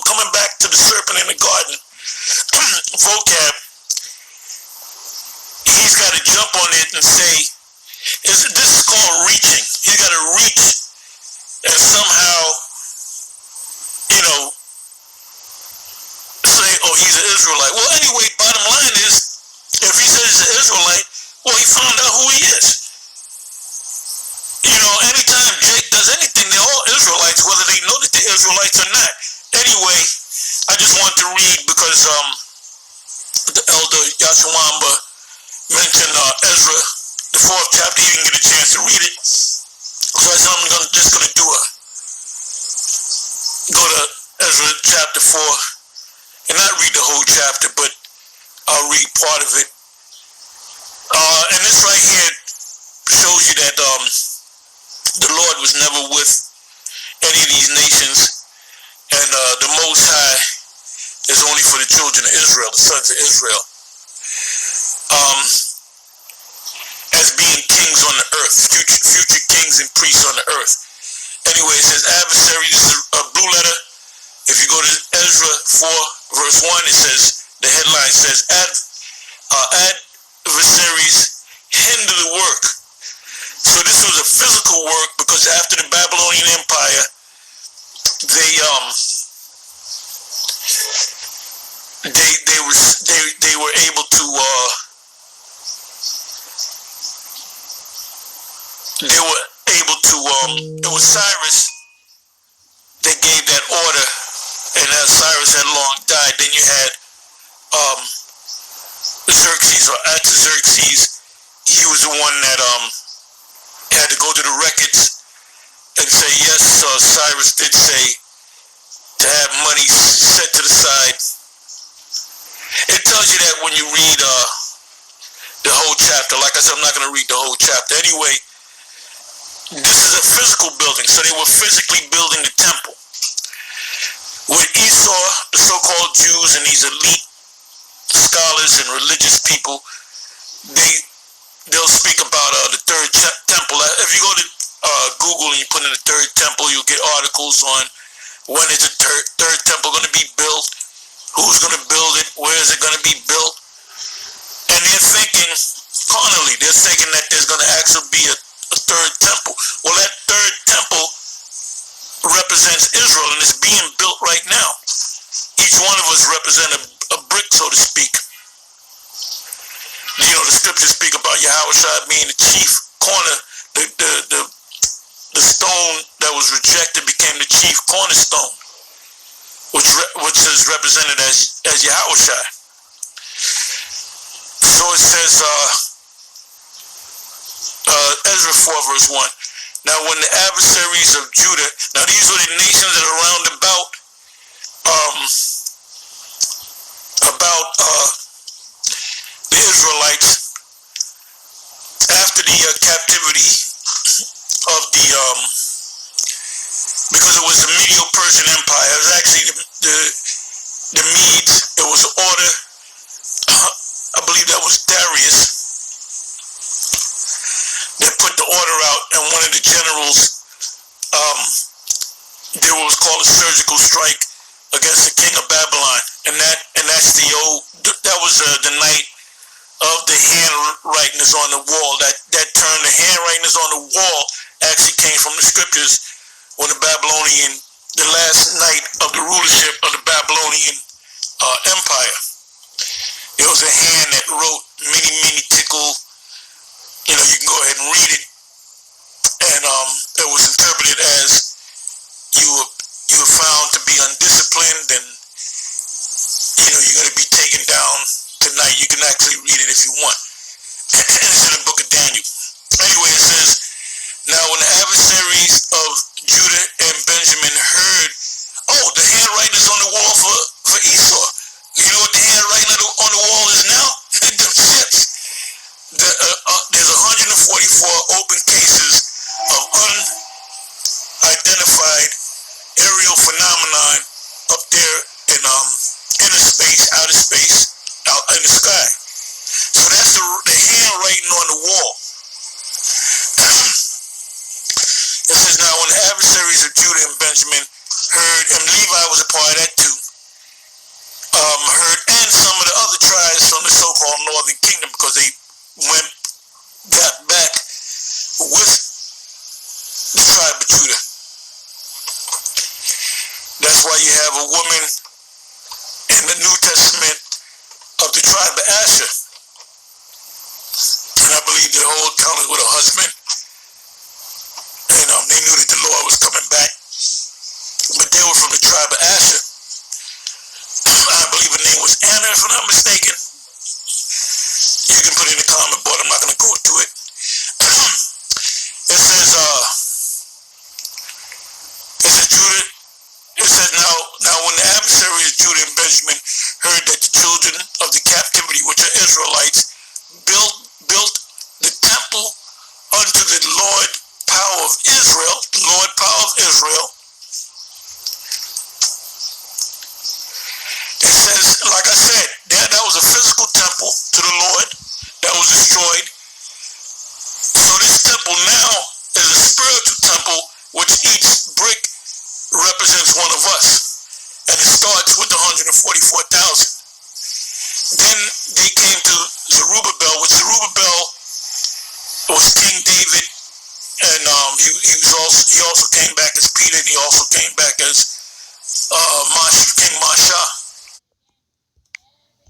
coming back to the serpent in the garden vocab, he's got to jump on it and say, this is called reaching. He's got to reach and somehow, say, oh, he's an Israelite. Well, anyway, bottom line is, if he says he's an Israelite, well, he found out who he is. Anytime Jake does anything, they're all Israelites, whether they know that they're Israelites or not. Anyway, I just want to read because the elder Yashawamba mentioned Ezra, the 4th chapter. He didn't get a chance to read it. So I said I'm just going to go to Ezra chapter 4 and not read the whole chapter, but I'll read part of it. And this right here shows you that the Lord was never with any of these nations, and the Most High is only for the children of Israel, the sons of Israel, as being kings on the earth, future kings and priests on the earth. Anyway, it says adversary. This is a blue letter. If you go to Ezra 4 verse 1, it says, the headline says, adversaries hinder the work. So this was a physical work, because after the Babylonian Empire, they were able to it was Cyrus that gave that order, and as Cyrus had long died, then you had Xerxes or Artaxerxes. He was the one that had to go to the records and say, yes, Cyrus did say to have money set to the side. It tells you that when you read the whole chapter. Like I said, I'm not going to read the whole chapter. Anyway, this is a physical building, so they were physically building the temple. With Esau, the so-called Jews and these elite scholars and religious people, they'll speak about the third temple. If you go to Google and you put in the third temple, you'll get articles on when is the third temple going to be built, who's going to build it, where is it going to be built. And they're thinking carnally, they're thinking that there's going to actually be a third temple. Well, that third temple represents Israel, and it's being built right now. Each one of us represent a brick, so to speak. The scriptures speak about Yahushua being the chief corner. The stone that was rejected became the chief cornerstone, which is represented as Yahushua. So it says, Ezra 4 verse 1. Now when the adversaries of Judah, now these were the nations that are round about the Israelites after the captivity of because it was the Medo-Persian Empire. It was actually the Medes. It was an order, I believe that was Darius, that put the order out, and one of the generals did what was called a surgical strike against the king of Babylon, and that's that was the night of the handwriting is on the wall. That term, the handwriting is on the wall, actually came from the scriptures when the last night of the rulership of the Babylonian Empire. It was a hand that wrote many tickle. You can go ahead and read it, and it was interpreted as you were found to be undisciplined, and you're going to be taken down tonight. You can actually read it if you want. It's in the book of Daniel. Anyway, it says, now when the adversaries of Judah and Benjamin heard, the handwriting is on the wall for Esau. You know what the handwriting on the wall is now? The ships. There's 144 open cases of unidentified aerial phenomenon up there in inner space, outer space, out in the sky. So that's the handwriting on That's why you have a woman in the New Testament of the tribe of Asher. And I believe the whole encounter with her husband. And they knew that the Lord was coming back. But they were from the tribe of Asher. I believe her name was Anna, if I'm not mistaken. You can put it in the comment board. I'm not going to go into it. It says, Judah. It says, now when the adversaries of Judah and Benjamin heard that the children of the captivity, which are Israelites, built the temple unto the Lord power of Israel, it says, like I said, that was a physical temple to the Lord that was destroyed. So this temple now is a spiritual temple, which each brick represents one of us. And it starts with the 144,000. Then they came to Zerubbabel, which Zerubbabel was King David, and he also came back as Peter, and he also came back as King Masha.